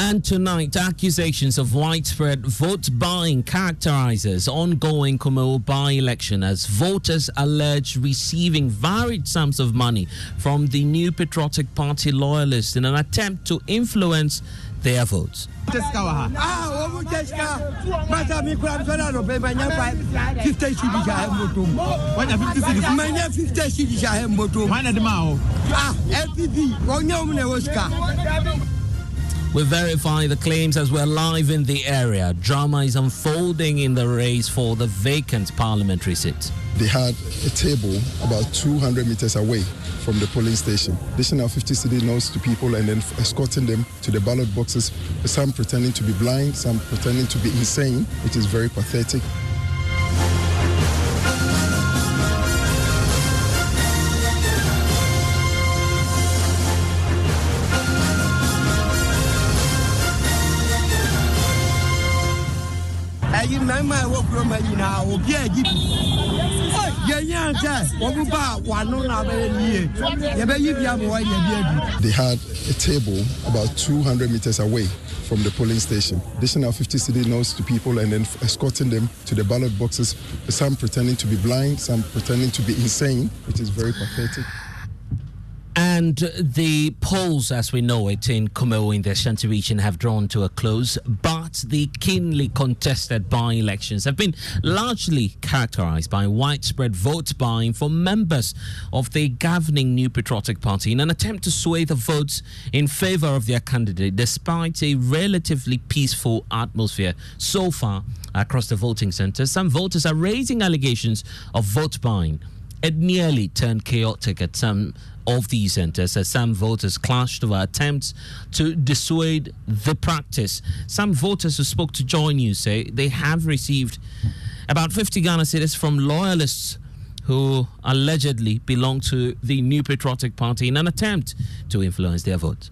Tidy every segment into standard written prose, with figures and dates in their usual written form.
And tonight, accusations of widespread vote buying characterizes ongoing Kumawu by-election as voters allege receiving varied sums of money from the New Patriotic Party loyalists in an attempt to influence their votes. We verify the claims as we're live in the area. Drama is unfolding in the race for the vacant parliamentary seat. They had a table about 200 meters away from the polling station, dishing out 50 cedi notes to people and then escorting them to the ballot boxes, some pretending to be blind, some pretending to be insane, which is very pathetic. They had a table about 200 meters away from the polling station, dishing out 50 cedi notes to people and then escorting them to the ballot boxes, some pretending to be blind, some pretending to be insane, which is very pathetic. And the polls, as we know it, in Kumawu in the Ashanti region have drawn to a close, but the keenly contested by-elections have been largely characterized by widespread vote buying for members of the governing New Patriotic Party in an attempt to sway the votes in favor of their candidate, despite a relatively peaceful atmosphere so far across the voting centers. Some voters are raising allegations of vote buying. It nearly turned chaotic at some of these centers as some voters clashed over attempts to dissuade the practice. Some voters who spoke to Joy News say they have received about 50 Ghana cedis from loyalists who allegedly belong to the New Patriotic Party in an attempt to influence their vote.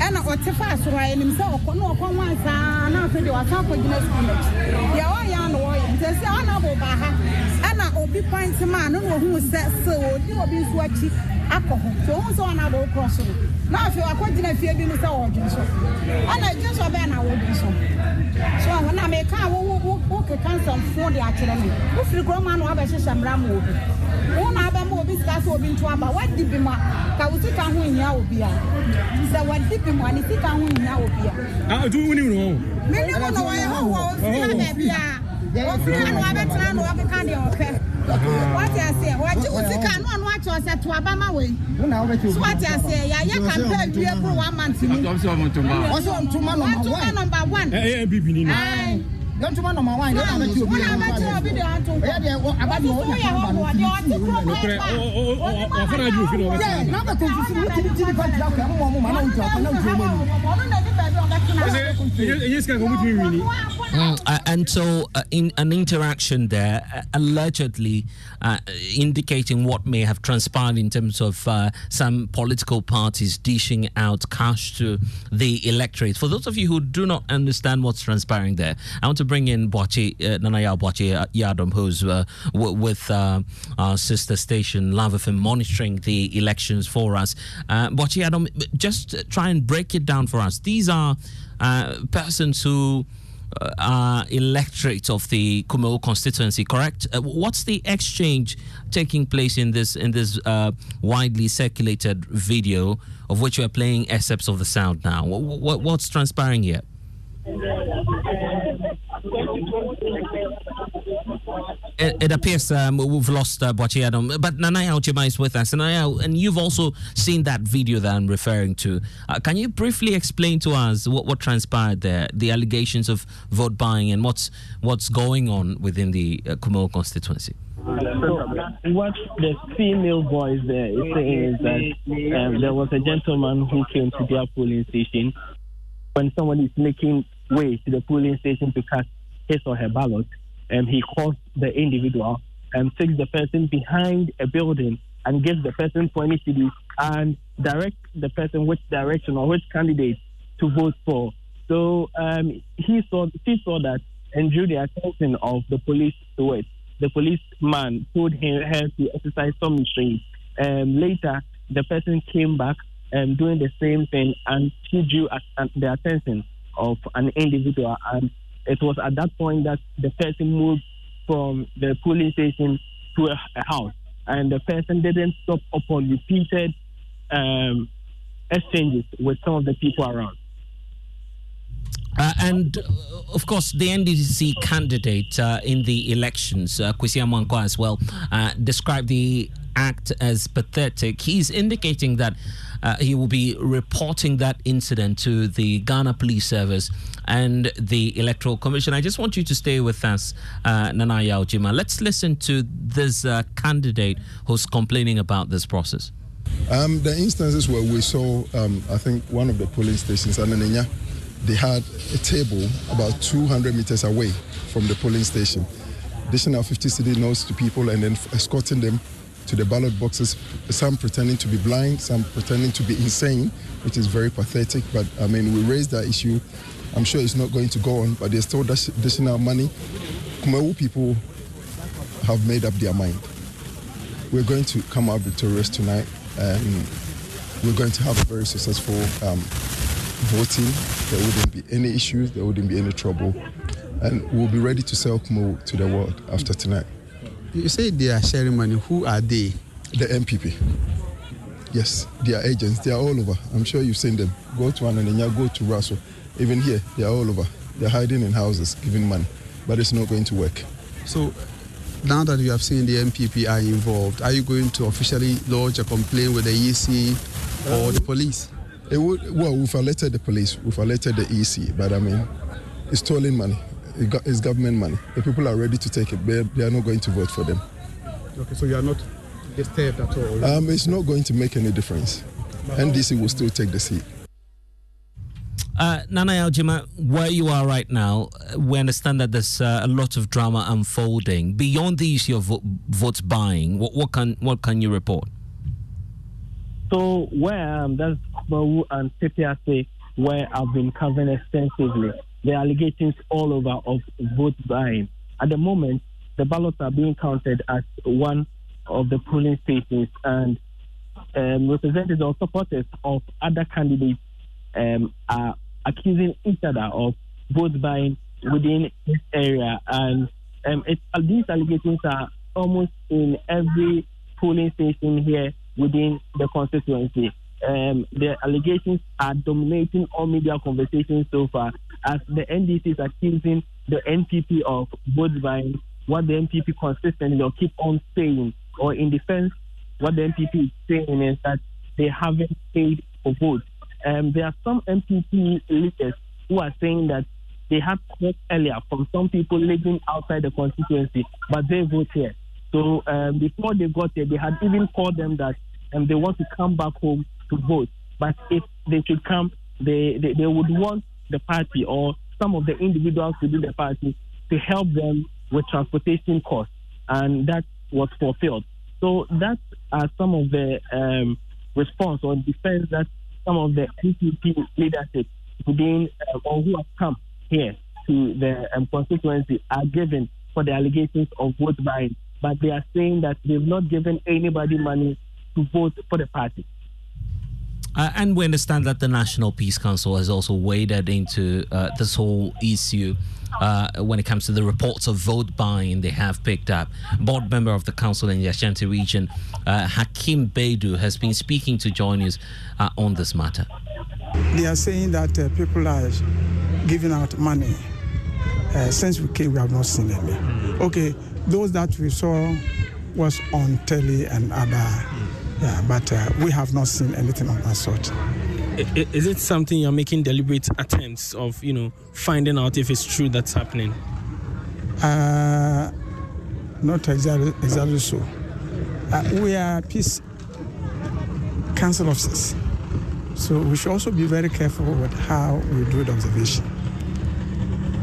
And what if I saw himself? No, come once, and I think you are talking to us. You are young, they say, honorable Baha, and I will be fine to man who says so. You will be watching alcohol. So, also honorable crossing. Now, if you are quite in a fear, you saw audience. And I just obey an audience. So, when I make a walk a cancer for the academy, if you grow man, have a system ram movie. One other movie starts open to about what did be my Kawuka who in Yaubia. So, what did be money? Think I win Yaubia. I do when you know. Maybe I don't know why I was. What I say, what you can watch us at Wabama way. What I say, I can tell you for 1 month. Also, on 2 months, number one. Don't you want to my wine? I bet you and so in an interaction there, allegedly indicating what may have transpired in terms of some political parties dishing out cash to the electorate. For those of you who do not understand what's transpiring there, I want to bring in Nanaya Boachi Yadom, who's with our sister station Love FM, monitoring the elections for us. Boachi Yadom, just try and break it down for us. These are persons who are electorate of the Kumawu constituency, correct? What's the exchange taking place in this widely circulated video, of which we are playing excerpts of the sound now? What's transpiring here? It appears we've lost Boachi Adam, but Nanaya Ojima is with us. Nanaya, and you've also seen that video that I'm referring to. Can you briefly explain to us what transpired there, the allegations of vote buying, and what's going on within the Kumawu constituency? So what the female voice there is saying is that there was a gentleman who came to their polling station. When someone is making way to the polling station to cast his or her ballot, he calls the individual and takes the person behind a building and gives the person 20 cedis and directs the person which direction or which candidate to vote for. So she saw that and drew the attention of the police to it. The policeman told her to exercise some restraint. Later, the person came back doing the same thing, and she drew the attention of an individual. And it was at that point that the person moved from the police station to a house. And the person didn't stop upon repeated exchanges with some of the people around. And of course, the NDC candidate in the elections, Kwesi Amankwa as well, described the act as pathetic. He's indicating that he will be reporting that incident to the Ghana Police Service and the Electoral Commission. I just want you to stay with us, Nanaya Ojima. Let's listen to this candidate who's complaining about this process. The instances where we saw, I think, one of the polling stations, Ananinya, they had a table about 200 meters away from the polling station, dishing out 50 cedi notes to people and then escorting them to the ballot boxes, some pretending to be blind, some pretending to be insane, which is very pathetic. But, I mean, we raised that issue. I'm sure it's not going to go on, but they're still dishing out money. Kumawu people have made up their mind. We're going to come out victorious tonight, and we're going to have a very successful voting. There wouldn't be any issues, there wouldn't be any trouble, and we'll be ready to sell Kumawu to the world after tonight. You say they are sharing money. Who are they? The MPP. Yes, they are agents. They are all over. I'm sure you've seen them. Go to Ananinya, go to Raso. Even here, they are all over. They're hiding in houses, giving money, but it's not going to work. So, now that you have seen the MPP are involved, are you going to officially lodge a complaint with the EC or the police? We've alerted the police, we've alerted the EC, but I mean, it's stolen money. It's government money. The people are ready to take it. They are not going to vote for them. Okay, so you are not disturbed at all? It's not going to make any difference. NDC will still take the seat. Nanaya Ojima, where you are right now, we understand that there's a lot of drama unfolding. Beyond the issue of votes buying, what can you report? So where I am, that's Kumawu and Tepiase, where I've been covering extensively. There are allegations all over of vote buying. At the moment, the ballots are being counted at one of the polling stations, and representatives or supporters of other candidates are accusing each other of vote buying within this area. And these allegations are almost in every polling station here within the constituency. The allegations are dominating all media conversations so far, as the NDC is accusing the NPP of vote buying. What the NPP consistently or keep on saying, or in defense, what the NPP is saying is that they haven't paid for votes. There are some NPP leaders who are saying that they had calls earlier from some people living outside the constituency, but they vote here. So before they got here, they had even called them that they want to come back home to vote. But if they should come, they would want the party or some of the individuals within the party to help them with transportation costs, and that was fulfilled. So that are some of the response or defense that some of the NPP leadership within or who have come here to the constituency are given for the allegations of vote buying. But they are saying that they've not given anybody money to vote for the party. And we understand that the National Peace Council has also waded into this whole issue when it comes to the reports of vote buying they have picked up. Board member of the council in the Ashanti region, Hakim Baidu, has been speaking to Joy News on this matter. They are saying that people are giving out money Since we came, we have not seen any. Okay, those that we saw was on telly and other, but we have not seen anything of that sort. Is it something you're making deliberate attempts of, finding out if it's true that's happening? Not exactly so. We are peace council officers, so we should also be very careful with how we do the observation.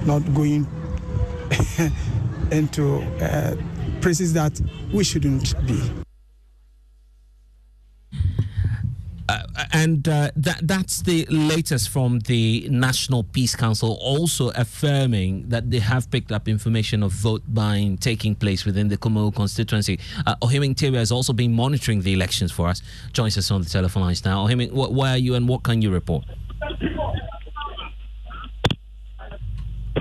Not going into places that we shouldn't be. And that's the latest from the National Peace Council, also affirming that they have picked up information of vote buying taking place within the Kumawu constituency. Ohiming Tewa has also been monitoring the elections for us. Joins us on the telephone lines now. Ohiming, where are you and what can you report?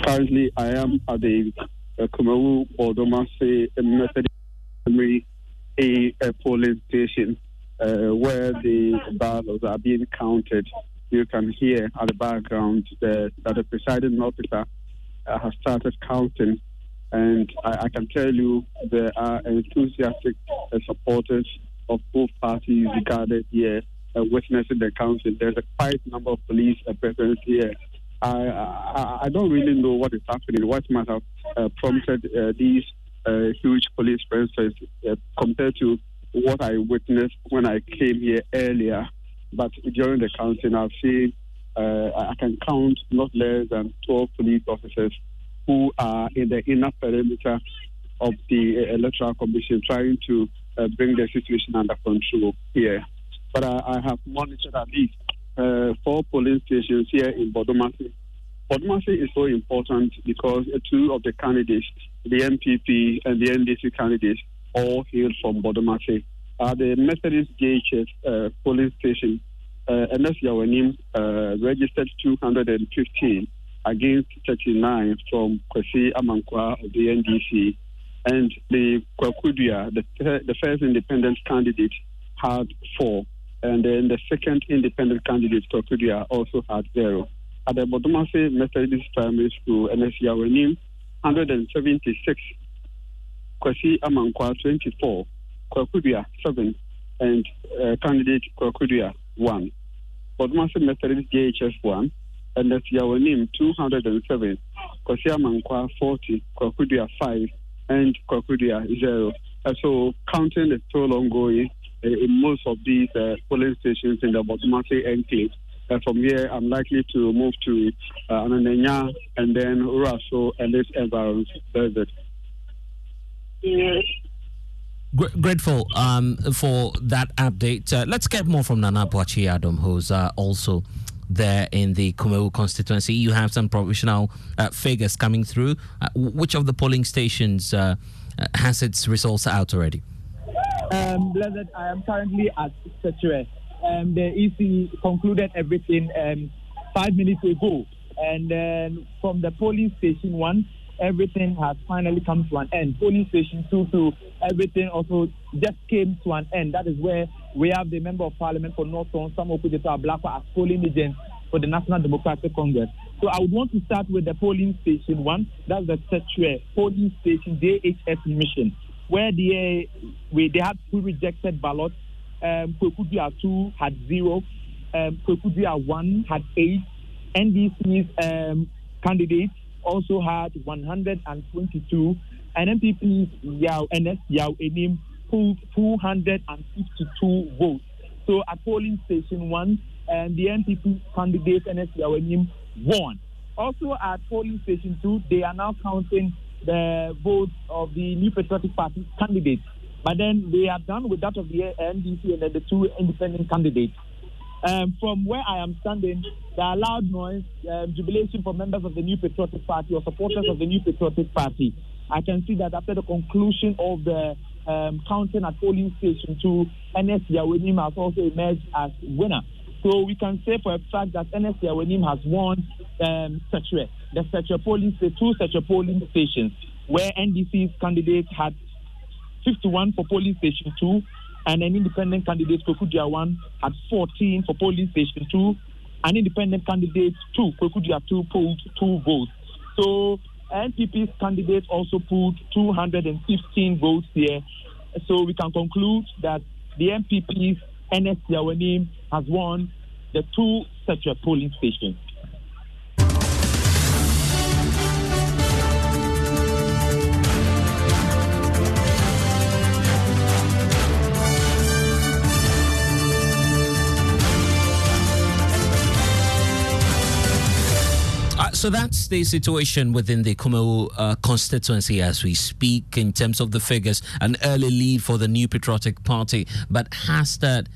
Currently, I am at the Kumawu Bodomase Methodist a polling station. Where the ballots are being counted. You can hear at the background that the presiding officer has started counting, and I can tell you there are enthusiastic supporters of both parties gathered here witnessing the counting. There's a quite number of police present here. I don't really know what is happening, what might have prompted these huge police presence compared to what I witnessed when I came here earlier. But during the counting, I've seen, I can count not less than 12 police officers who are in the inner perimeter of the Electoral Commission trying to bring the situation under control here. But I have monitored at least 4 polling stations here in Bodomase. Bodomase is so important because 2 of the candidates, the MPP and the NDC candidates, all hailed from Bodomase. The Methodist JHS polling station, NS Yawanim, registered 215 against 39 from Kwesi Amankwa of the NDC. And the Kwakudia, the first independent candidate, had 4. And then the second independent candidate, Kwakudia, also had 0. At the Bodomase Methodist Primary School, NS Yawanim, 176. Kwesi Amankwa 24, Kwakudia 7, and candidate Kwakudia 1. Bodomase Methodist JHS 1, and that's Yawanim 207, Kwesi Amankwa 40, Kwakudia 5, and Kwakudia 0. So counting is still ongoing in most of these polling stations in the Bodomase enclave. From here, I'm likely to move to Ananenya and then Uraso and this environment. Grateful for that update. Let's get more from Nana Boachi Adam, who's also there in the Kumawu constituency. You have some provisional figures coming through. Which of the polling stations has its results out already? Blessed, I am currently at Setue. The EC concluded everything 5 minutes ago. And then from the polling station 1, everything has finally come to an end. Polling station 2, everything also just came to an end. That is where we have the Member of Parliament for Northern, Samuel Kudeta Ablakwa, as polling agent for the National Democratic Congress. So I would want to start with the polling station 1. That's the Setue polling station JHS mission, where they had 2 rejected ballots. Kwekudia 2 had 0. Kwekudia 1 had 8. NDC's candidates also had 122, and MPP's NS Yao Enim pulled 252 votes. So at polling station 1, the MPP candidate NS Yao Enim won. Also at polling station 2, they are now counting the votes of the New Patriotic Party candidates. But then they are done with that of the NDC and then the 2 independent candidates. From where I am standing, there are loud noise, jubilation for members of the New Patriotic Party or supporters of the New Patriotic Party. I can see that after the conclusion of the counting at polling station 2, NS Yawenim has also emerged as winner. So we can say for a fact that NS Yawenim has won Setue, the Setue polling station, 2 Setue polling stations, where NDC's candidate had 51 for polling station 2, and an independent candidate, Kwekudia 1, had 14 for polling station 2. An independent candidate 2, Kwekudia 2, polled 2 votes. So NPP's candidate also pulled 215 votes here. So we can conclude that the NPP's Ernest Yawanim has won the 2 Setra polling stations. So that's the situation within the Kumawu constituency as we speak in terms of the figures. An early lead for the New Patriotic Party, but has that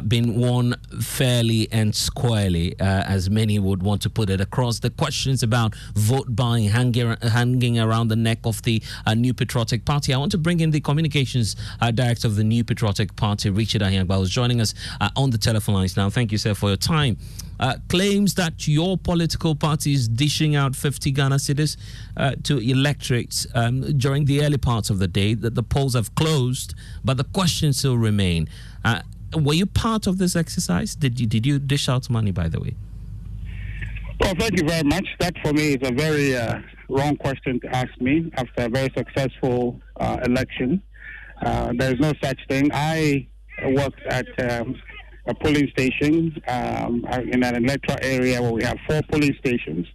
been won fairly and squarely, as many would want to put it, across the questions about vote buying hanging around the neck of the New Patriotic Party? I want to bring in the communications director of the New Patriotic Party, Richard Ahiagba, who's joining us on the telephone lines now. Thank you, sir, for your time. Claims that your political party is dishing out 50 Ghana cedis to electorates during the early parts of the day, that the polls have closed, but the questions still remain. Were you part of this exercise? Did you dish out money, by the way? Well, thank you very much. That, for me, is a very wrong question to ask me after a very successful election. There's no such thing. I worked at a polling station in an electoral area where we have 4 polling stations.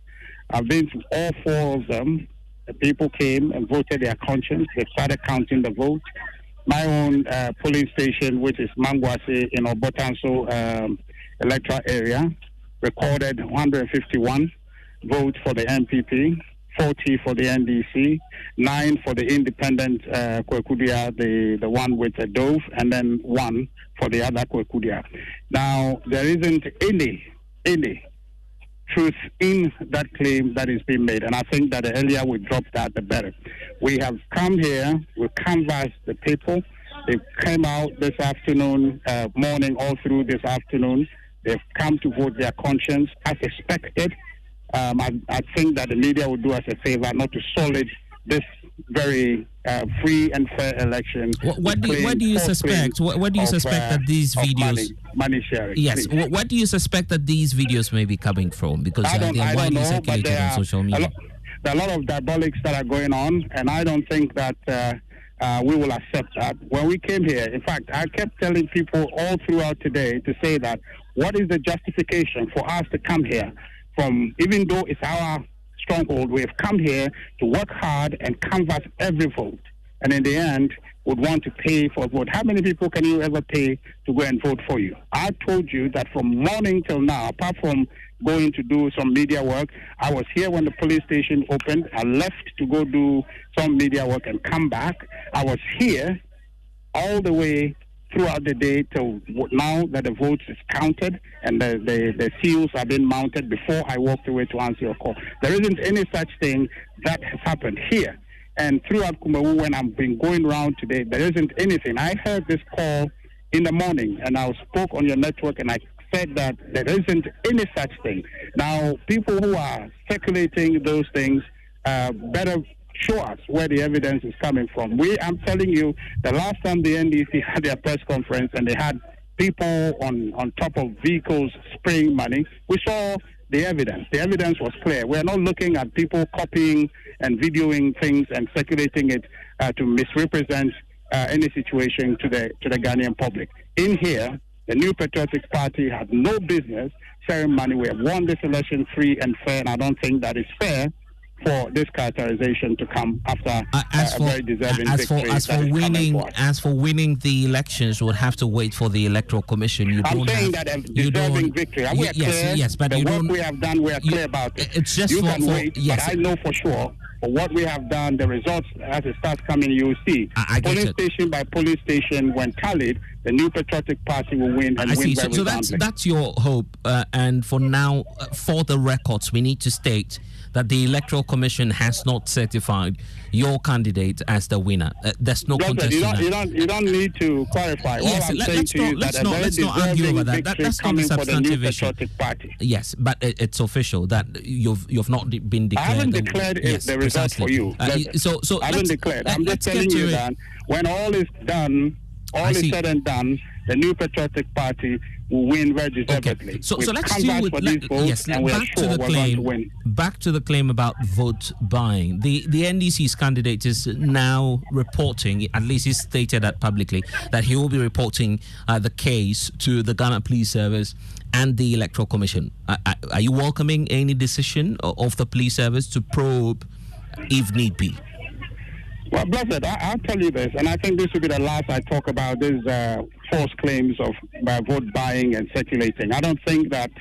I've been to all 4 of them. The people came and voted their conscience. They started counting the vote. My own polling station, which is Mangwase in Obotanso electoral area, recorded 151 votes for the MPP, 40 for the NDC, 9 for the independent Kwekudia, the one with the Dove, and then 1 for the other Kwekudia. Now, there isn't any truth in that claim that is being made, and I think that the earlier we drop that, the better. We have come here, we canvassed the people. They came out this afternoon, morning, all through this afternoon. They've come to vote their conscience as expected. I think that the media would do us a favor not to solid this very free and fair election. What do you suspect? What do you suspect that these videos money sharing? Yes. What do you suspect that these videos may be coming from? Because they are widely circulated on social media. There are a lot of diabolics that are going on, and I don't think that we will accept that. When we came here, in fact, I kept telling people all throughout today to say that what is the justification for us to come here from, even though it's our stronghold, we have come here to work hard and canvass every vote, and in the end would want to pay for a vote. How many people can you ever pay to go and vote for you? I told you that from morning till now, apart from going to do some media work, I was here when the police station opened. I left to go do some media work and come back. I was here all the way throughout the day till now that the votes is counted and the seals have been mounted before I walked away to answer your call. There isn't any such thing that has happened here. And throughout Kumawu, when I've been going around today, there isn't anything. I heard this call in the morning and I spoke on your network and I said that there isn't any such thing. Now, people who are circulating those things better show us where the evidence is coming from. I'm telling you, the last time the NDC had their press conference and they had people on top of vehicles spraying money, we saw the evidence. The evidence was clear. We're not looking at people copying and videoing things and circulating it to misrepresent any situation to the Ghanaian public. In here, the New Patriotic Party had no business sharing money. We have won this election free and fair, and I don't think that is fair for this characterization to come after a very deserving victory. As for winning the elections, we'll have to wait for the Electoral Commission. I'm saying that a deserving victory. We are clear. Yes, but the work we have done, we are clear about it. It's just you can wait, yes. But I know for sure for what we have done, the results as it starts coming, you will see. Polling station by polling station, when tallied, the New Patriotic Party will win and win very So that's your hope. And for now, for the records, we need to state that the Electoral Commission has not certified your candidate as the winner. There's no contest. You don't need to clarify. Yes, let's not argue over that. That's not a substantive issue. Party. Yes, but it's official that you've not been declared. I haven't declared the result for you. So I haven't declared. I'm just telling you that when all is done, all is said and done, the New Patriotic Party will win very deservedly. Okay. So let's canvassed deal with for these votes, and we're sure we're going to win. Back to the claim about vote buying. The NDC's candidate is now reporting, at least he's stated that publicly, that he will be reporting the case to the Ghana Police Service and the Electoral Commission. Are you welcoming any decision of the police service to probe if need be? Well, Blessed, I'll tell you this, and I think this will be the last I talk about these false claims of vote buying and circulating. I don't think that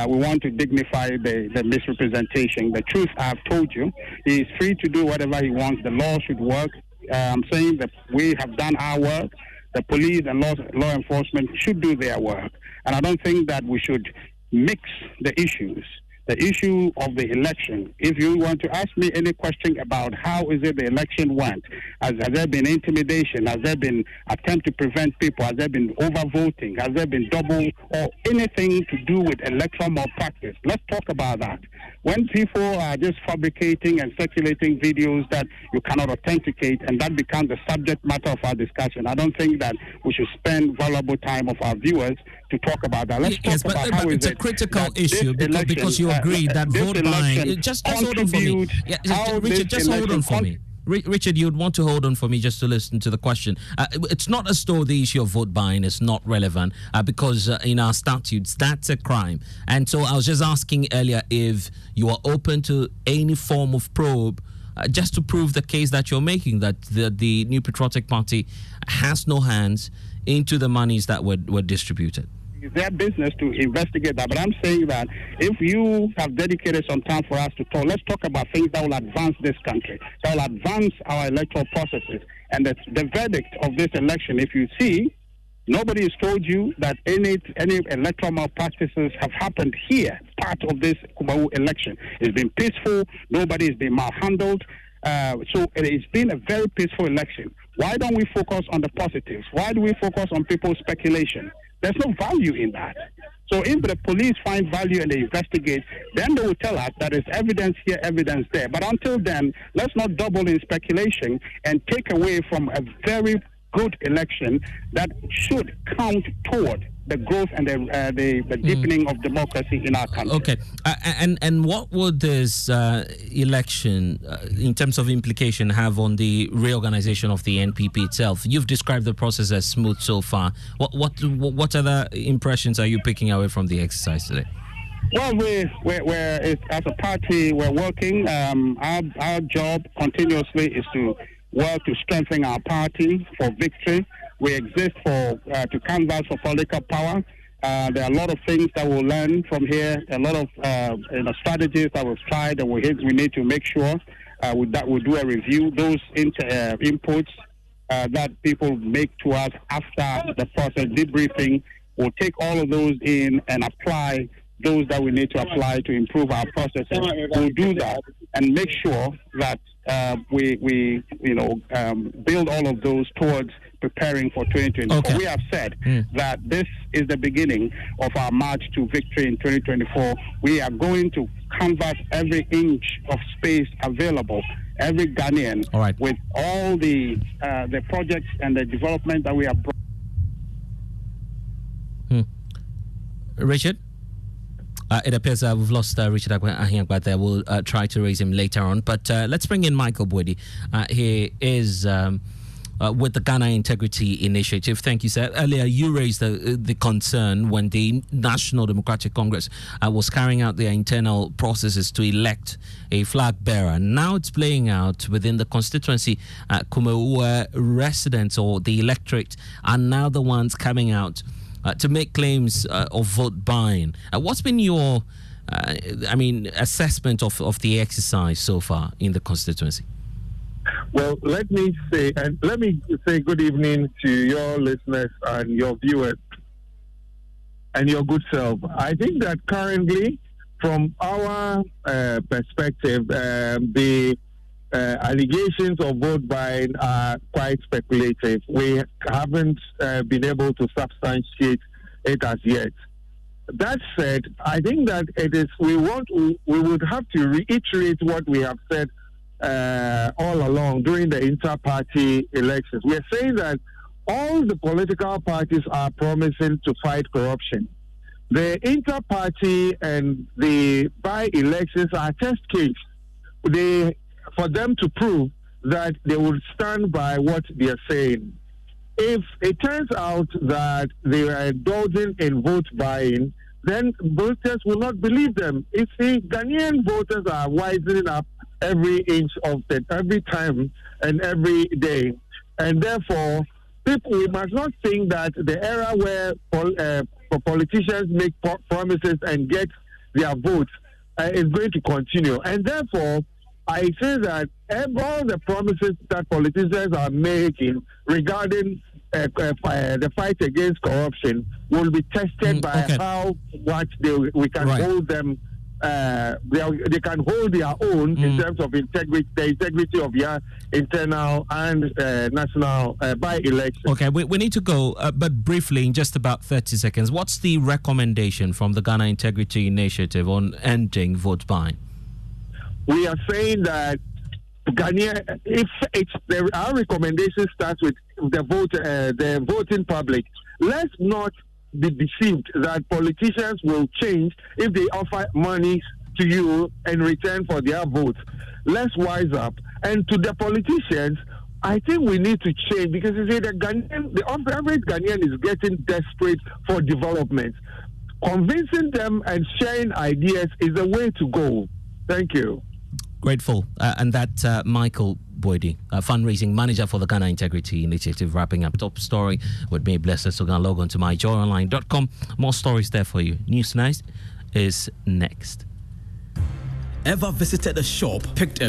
we want to dignify the misrepresentation. The truth I've told you, he is free to do whatever he wants. The law should work. I'm saying that we have done our work. The police and law enforcement should do their work. And I don't think that we should mix the issues. The issue of the election, if you want to ask me any question about how is it the election went, has there been intimidation, has there been attempt to prevent people, has there been overvoting, has there been double or anything to do with electoral malpractice, let's talk about that. When people are just fabricating and circulating videos that you cannot authenticate and that becomes the subject matter of our discussion, I don't think that we should spend valuable time of our viewers to talk about that. Let's talk about how it's a critical issue because you agree that vote buying. Just hold on for me. Richard, just hold on for me. Richard, you'd want to hold on for me just to listen to the question. It's not as though the issue of vote buying is not relevant because in our statutes, that's a crime. And so I was just asking earlier if you are open to any form of probe just to prove the case that you're making, that the New Patriotic Party has no hands into the monies that were distributed. It's their business to investigate that. But I'm saying that if you have dedicated some time for us to talk, let's talk about things that will advance this country, that will advance our electoral processes. And the verdict of this election, if you see, nobody has told you that any electoral malpractices have happened here, part of this Kumawu election. It's been peaceful. Nobody has been malhandled. So it's been a very peaceful election. Why don't we focus on the positives? Why do we focus on people's speculation? There's no value in that. So if the police find value and they investigate, then they will tell us that there's evidence here, evidence there. But until then, let's not double in speculation and take away from a very good election that should count toward the growth and the deepening of democracy in our country. Okay. And what would this election, in terms of implication, have on the reorganization of the NPP itself? You've described the process as smooth so far. What other impressions are you picking away from the exercise today? Well, we're as a party, we're working. Our job continuously is to work to strengthen our party for victory. We exist to canvass for political power. There are a lot of things that we'll learn from here, a lot of strategies that we've tried, and we need to make sure that we'll do a review. Those inputs that people make to us after the process debriefing, we'll take all of those in and apply those that we need to apply to improve our processes. We'll do that and make sure that we build all of those towards preparing for 2024. Okay. We have said that this is the beginning of our march to victory in 2024. We are going to canvass every inch of space available, every Ghanaian, with all the projects and the development that we have brought. Richard? It appears we've lost Richard Ahiangba there. We'll try to raise him later on. But let's bring in Michael Bwedi. He is with the Ghana Integrity Initiative. Thank you, sir. Earlier, you raised the concern when the National Democratic Congress was carrying out their internal processes to elect a flag bearer. Now it's playing out within the constituency. Kumawu residents or the electorate are now the ones coming out to make claims of vote buying. What's been your, assessment of the exercise so far in the constituency? Well, let me say good evening to your listeners and your viewers and your good self. I think that currently, from our perspective, the allegations of vote buying are quite speculative. We haven't been able to substantiate it as yet. That said, I think that we would have to reiterate what we have said all along during the inter-party elections. We are saying that all the political parties are promising to fight corruption. The inter-party and the by-elections are test case. For them to prove that they will stand by what they are saying. If it turns out that they are indulging in vote buying, then voters will not believe them. You see, Ghanaian voters are wisening up every inch of it, every time and every day. And therefore, we must not think that the era where politicians make promises and get their votes is going to continue. And therefore, I say that all the promises that politicians are making regarding the fight against corruption will be tested by how much we can hold them. They can hold their own in terms of the integrity of their internal and national by-election. Okay, we need to go, but briefly, in just about 30 seconds, what's the recommendation from the Ghana Integrity Initiative on ending vote buying? We are saying that our recommendation starts with the voting public. Let's not be deceived that politicians will change if they offer money to you in return for their votes. Let's wise up. And to the politicians, I think we need to change, because you see, the average Ghanaian is getting desperate for development. Convincing them and sharing ideas is the way to go. Thank you. Grateful. And that Michael Boydie, fundraising manager for the Ghana Integrity Initiative, wrapping up top story with me, Blessed. So log on to myjoyonline.com. More stories there for you. News Night is next. Ever visited a shop, picked a